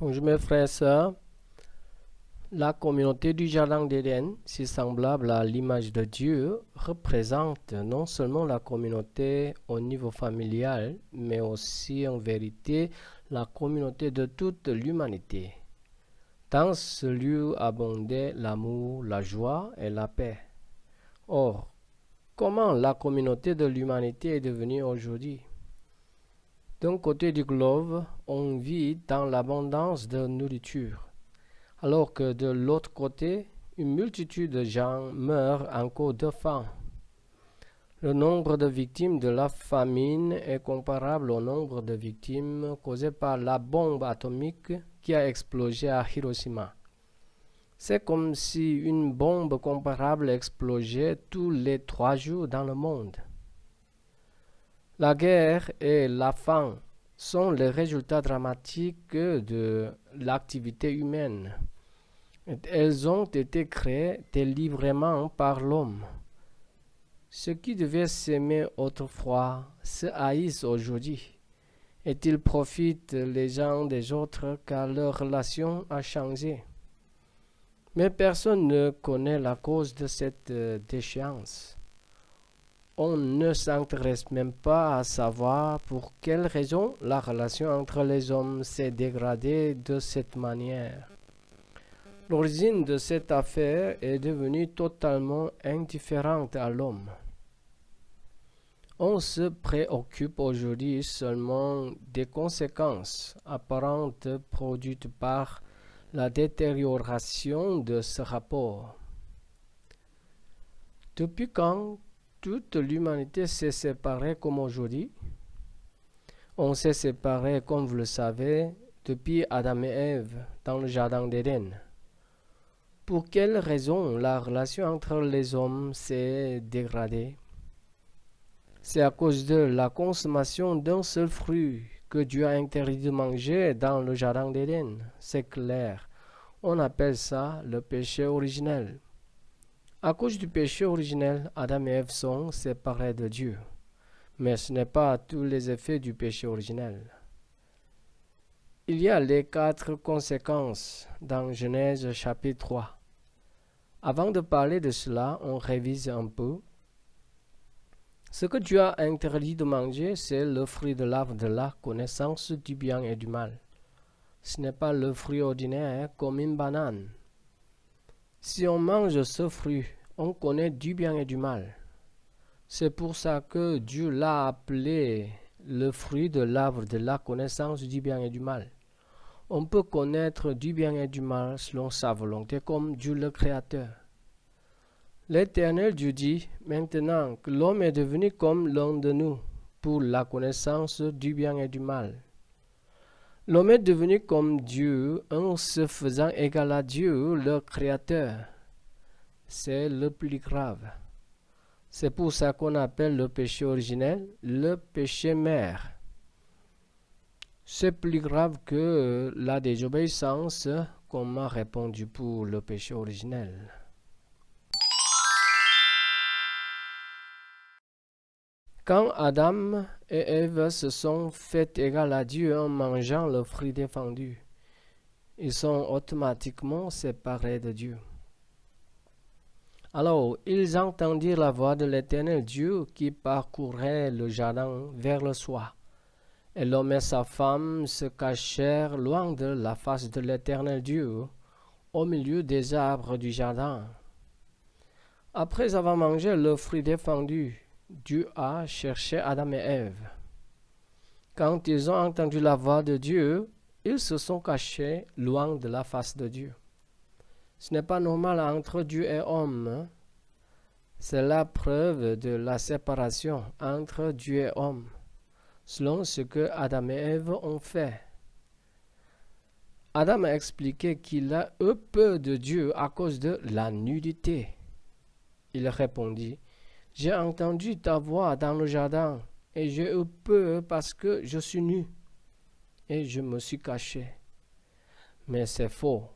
Bonjour mes frères et sœurs. La communauté du Jardin d'Éden, si semblable à l'image de Dieu, représente non seulement la communauté au niveau familial, mais aussi en vérité la communauté de toute l'humanité. Dans ce lieu abondait l'amour, la joie et la paix. Or, comment la communauté de l'humanité est devenue aujourd'hui? D'un côté du globe, on vit dans l'abondance de nourriture, alors que de l'autre côté, une multitude de gens meurent encore de faim. Le nombre de victimes de la famine est comparable au nombre de victimes causées par la bombe atomique qui a explosé à Hiroshima. C'est comme si une bombe comparable explosait tous les 3 jours dans le monde. La guerre et la faim sont les résultats dramatiques de l'activité humaine. Elles ont été créées délibérément par l'homme. Ceux qui devaient s'aimer autrefois se haïssent aujourd'hui, et ils profitent les uns des autres car leur relation a changé. Mais personne ne connaît la cause de cette déchéance. On ne s'intéresse même pas à savoir pour quelle raison la relation entre les hommes s'est dégradée de cette manière. L'origine de cette affaire est devenue totalement indifférente à l'homme. On se préoccupe aujourd'hui seulement des conséquences apparentes produites par la détérioration de ce rapport. Depuis quand toute l'humanité s'est séparée comme aujourd'hui? On s'est séparés, comme vous le savez, depuis Adam et Ève dans le Jardin d'Éden. Pour quelle raison la relation entre les hommes s'est dégradée? C'est à cause de la consommation d'un seul fruit que Dieu a interdit de manger dans le Jardin d'Éden. C'est clair. On appelle ça le péché originel. À cause du péché originel, Adam et Ève sont séparés de Dieu. Mais ce n'est pas tous les effets du péché originel. Il y a les 4 conséquences dans Genèse chapitre 3. Avant de parler de cela, on révise un peu. Ce que Dieu a interdit de manger, c'est le fruit de l'arbre de la connaissance du bien et du mal. Ce n'est pas le fruit ordinaire comme une banane. Si on mange ce fruit, on connaît du bien et du mal. C'est pour ça que Dieu l'a appelé le fruit de l'arbre de la connaissance du bien et du mal. On peut connaître du bien et du mal selon sa volonté comme Dieu le Créateur. L'Éternel Dieu dit, maintenant que l'homme est devenu comme l'un de nous, pour la connaissance du bien et du mal. L'homme est devenu comme Dieu en se faisant égal à Dieu, le Créateur. C'est le plus grave. C'est pour ça qu'on appelle le péché originel le péché mère. C'est plus grave que la désobéissance qu'on m'a répondu pour le péché originel. Quand Adam et Ève se sont fait égal à Dieu en mangeant le fruit défendu, ils sont automatiquement séparés de Dieu. Alors, ils entendirent la voix de l'Éternel Dieu qui parcourait le jardin vers le soir. Et l'homme et sa femme se cachèrent loin de la face de l'Éternel Dieu, au milieu des arbres du jardin. Après avoir mangé le fruit défendu, Dieu a cherché Adam et Ève. Quand ils ont entendu la voix de Dieu, ils se sont cachés loin de la face de Dieu. Ce n'est pas normal entre Dieu et homme. C'est la preuve de la séparation entre Dieu et homme, selon ce que Adam et Ève ont fait. Adam a expliqué qu'il a eu peur de Dieu à cause de la nudité. Il répondit, « J'ai entendu ta voix dans le jardin, et j'ai eu peur parce que je suis nu, et je me suis caché. » Mais c'est faux.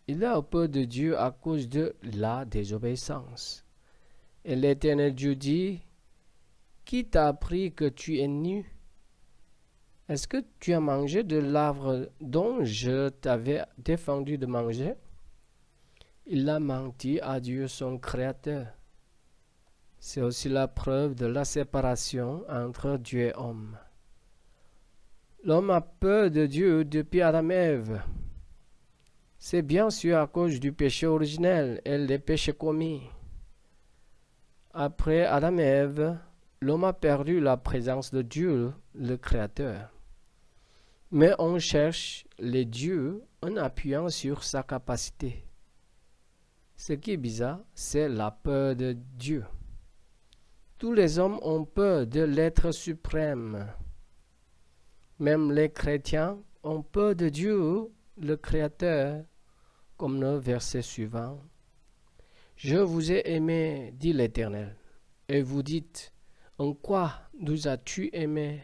Il a eu peur de Dieu à cause de la désobéissance. Et l'Éternel Dieu dit, « Qui t'a appris que tu es nu? Est-ce que tu as mangé de l'arbre dont je t'avais défendu de manger? Il a menti à Dieu son Créateur. C'est aussi la preuve de la séparation entre Dieu et homme. L'homme a peur de Dieu depuis Adam et Ève. C'est bien sûr à cause du péché originel et des péchés commis. Après Adam et Ève, l'homme a perdu la présence de Dieu, le Créateur. Mais on cherche les dieux en appuyant sur sa capacité. Ce qui est bizarre, c'est la peur de Dieu. Tous les hommes ont peur de l'être suprême. Même les chrétiens ont peur de Dieu, le Créateur, comme le verset suivant. Je vous ai aimé, dit l'Éternel, et vous dites, en quoi nous as-tu aimés?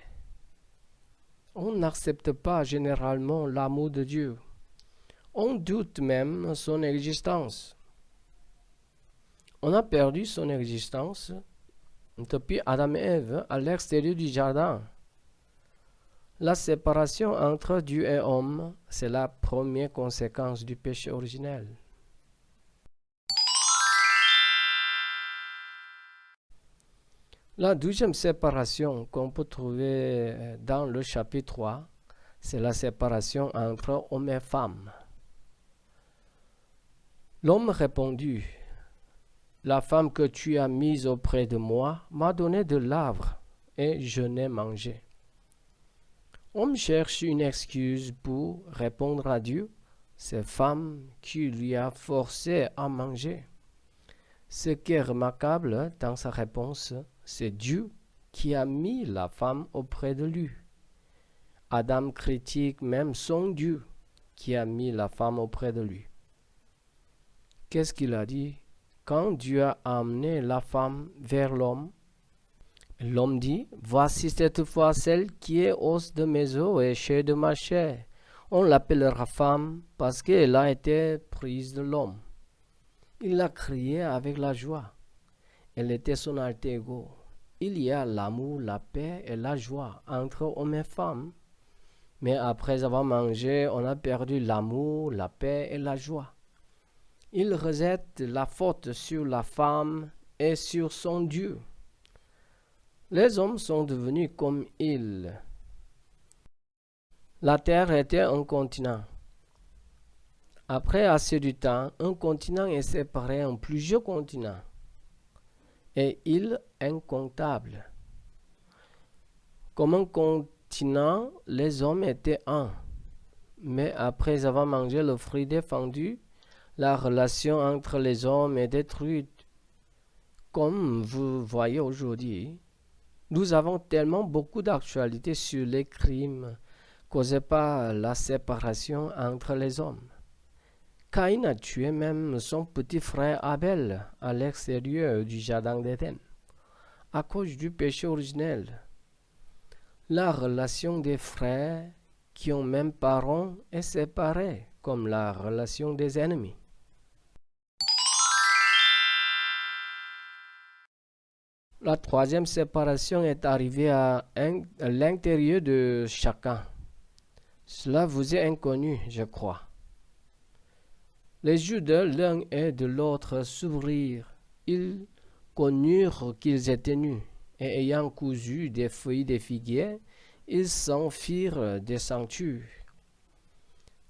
On n'accepte pas généralement l'amour de Dieu. On doute même son existence. On a perdu son existence depuis Adam et Ève à l'extérieur du jardin. La séparation entre Dieu et homme, c'est la première conséquence du péché originel. La deuxième séparation qu'on peut trouver dans le chapitre 3, c'est la séparation entre homme et femme. L'homme répondit, « La femme que tu as mise auprès de moi m'a donné de l'arbre et je n'ai mangé. » Homme cherche une excuse pour répondre à Dieu, c'est femme qui lui a forcé à manger. Ce qui est remarquable dans sa réponse, c'est Dieu qui a mis la femme auprès de lui. Adam critique même son Dieu qui a mis la femme auprès de lui. Qu'est-ce qu'il a dit? Quand Dieu a amené la femme vers l'homme, l'homme dit, « Voici cette fois celle qui est os de mes os et chair de ma chair. On l'appellera femme parce qu'elle a été prise de l'homme. » Il a crié avec la joie. Elle était son alter ego. Il y a l'amour, la paix et la joie entre homme et femme. Mais après avoir mangé, on a perdu l'amour, la paix et la joie. Il rejette la faute sur la femme et sur son Dieu. Les hommes sont devenus comme ils. La terre était un continent. Après assez de temps, un continent est séparé en plusieurs continents et îles incomptables. Comme un continent, les hommes étaient un. Mais après avoir mangé le fruit défendu, la relation entre les hommes est détruite. Comme vous voyez aujourd'hui, nous avons tellement beaucoup d'actualités sur les crimes causés par la séparation entre les hommes. Caïn a tué même son petit frère Abel à l'extérieur du jardin d'Éden, à cause du péché originel. La relation des frères qui ont même parents est séparée, comme la relation des ennemis. La troisième séparation est arrivée à l'intérieur de chacun. Cela vous est inconnu, je crois. Les yeux de l'un et de l'autre s'ouvrirent. Ils connurent qu'ils étaient nus, et ayant cousu des feuilles de figuier, ils s'en firent des ceintures.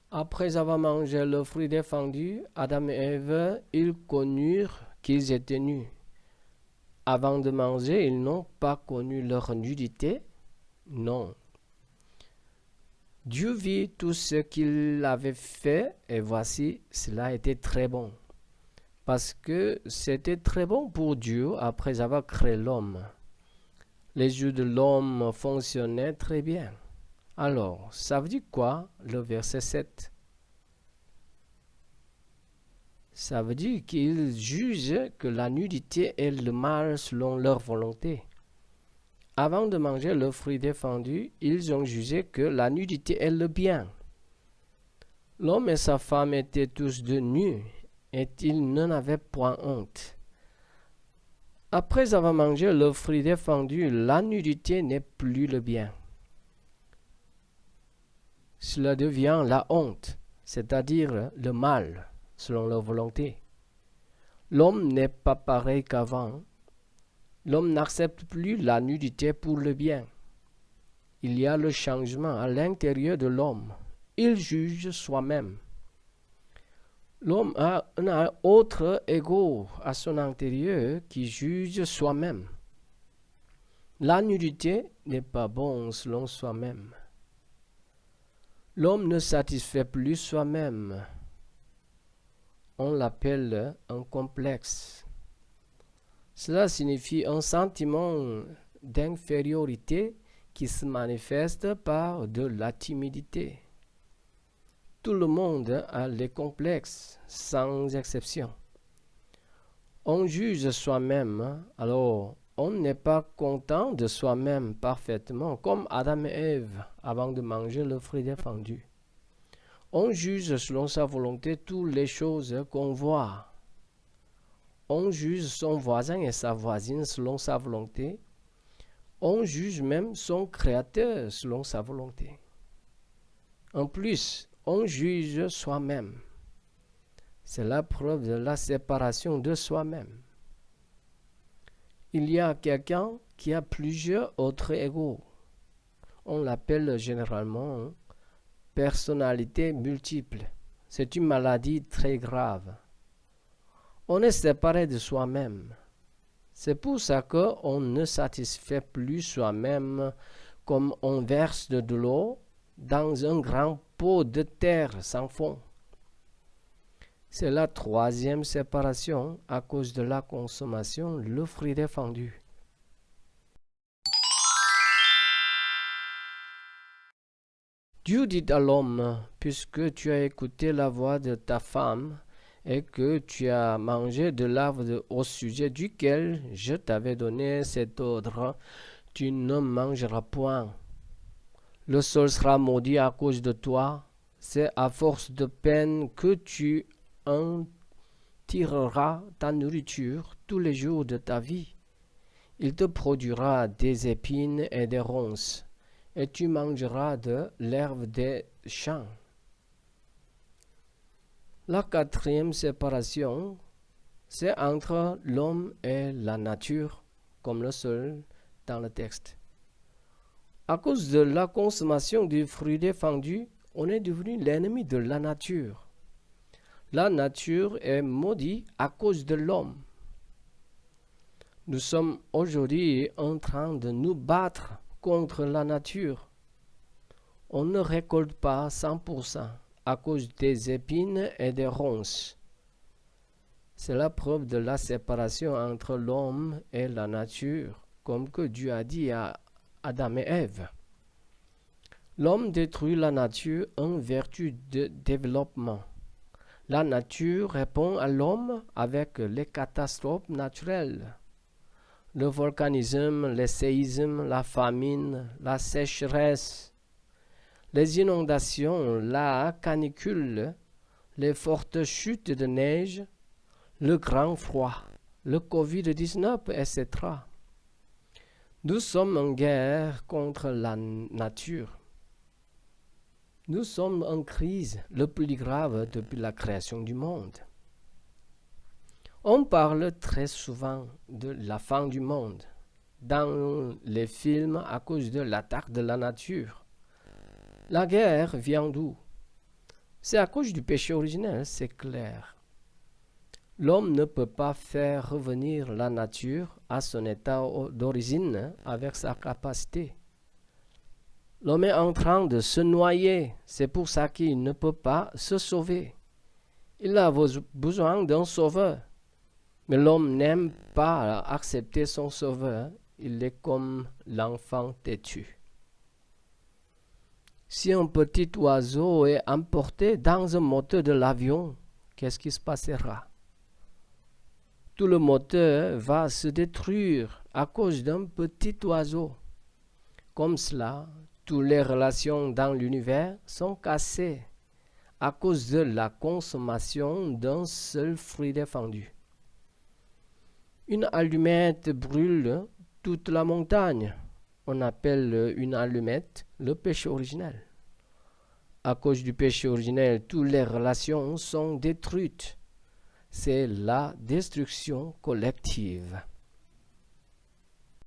Après avoir mangé le fruit défendu, Adam et Ève, ils connurent qu'ils étaient nus. Avant de manger, ils n'ont pas connu leur nudité? Non. Dieu vit tout ce qu'il avait fait et voici, cela était très bon. Parce que c'était très bon pour Dieu après avoir créé l'homme. Les yeux de l'homme fonctionnaient très bien. Alors, ça veut dire quoi le verset 7? Ça veut dire qu'ils jugent que la nudité est le mal selon leur volonté. Avant de manger le fruit défendu, ils ont jugé que la nudité est le bien. L'homme et sa femme étaient tous de nus, et ils n'en avaient point honte. Après avoir mangé le fruit défendu, la nudité n'est plus le bien. cela devient la honte, c'est-à-dire le mal, selon leur volonté. L'homme n'est pas pareil qu'avant. L'homme n'accepte plus la nudité pour le bien. Il y a le changement à l'intérieur de l'homme. Il juge soi-même. L'homme a un autre ego à son intérieur qui juge soi-même. La nudité n'est pas bonne selon soi-même. L'homme ne satisfait plus soi-même. On l'appelle un complexe. Cela signifie un sentiment d'infériorité qui se manifeste par de la timidité. Tout le monde a les complexes, sans exception. On juge soi-même, alors on n'est pas content de soi-même parfaitement, comme Adam et Ève avant de manger le fruit défendu. On juge selon sa volonté toutes les choses qu'on voit. On juge son voisin et sa voisine selon sa volonté. On juge même son créateur selon sa volonté. En plus, on juge soi-même. C'est la preuve de la séparation de soi-même. Il y a quelqu'un qui a plusieurs autres égos. On l'appelle généralement personnalité multiple. C'est une maladie très grave. On est séparé de soi-même. C'est pour ça qu'on ne satisfait plus soi-même comme on verse de l'eau dans un grand pot de terre sans fond. C'est la troisième séparation à cause de la consommation, le fruit défendu. Dieu dit à l'homme, puisque tu as écouté la voix de ta femme et que tu as mangé de l'arbre au sujet duquel je t'avais donné cet ordre, tu ne mangeras point. Le sol sera maudit à cause de toi. C'est à force de peine que tu en tireras ta nourriture tous les jours de ta vie. Il te produira des épines et des ronces, et tu mangeras de l'herbe des champs. La quatrième séparation, c'est entre l'homme et la nature, comme le sol dans le texte. À cause de la consommation du fruit défendu, on est devenu l'ennemi de la nature. La nature est maudite à cause de l'homme. Nous sommes aujourd'hui en train de nous battre contre la nature. On ne récolte pas 100% à cause des épines et des ronces. C'est la preuve de la séparation entre l'homme et la nature, comme que Dieu a dit à Adam et Ève. L'homme détruit la nature en vertu de développement. La nature répond à l'homme avec les catastrophes naturelles. Le volcanisme, les séismes, la famine, la sécheresse, les inondations, la canicule, les fortes chutes de neige, le grand froid, le Covid-19, etc. Nous sommes en guerre contre la nature. Nous sommes en crise le plus grave depuis la création du monde. On parle très souvent de la fin du monde dans les films à cause de l'attaque de la nature. La guerre vient d'où? C'est à cause du péché originel, c'est clair. L'homme ne peut pas faire revenir la nature à son état d'origine avec sa capacité. L'homme est en train de se noyer, c'est pour ça qu'il ne peut pas se sauver. Il a besoin d'un sauveur. Mais l'homme n'aime pas accepter son sauveur. Il est comme l'enfant têtu. Si un petit oiseau est emporté dans un moteur de l'avion, qu'est-ce qui se passera? Tout le moteur va se détruire à cause d'un petit oiseau. Comme cela, toutes les relations dans l'univers sont cassées à cause de la consommation d'un seul fruit défendu. Une allumette brûle toute la montagne. On appelle une allumette le péché originel. À cause du péché originel, toutes les relations sont détruites. C'est la destruction collective.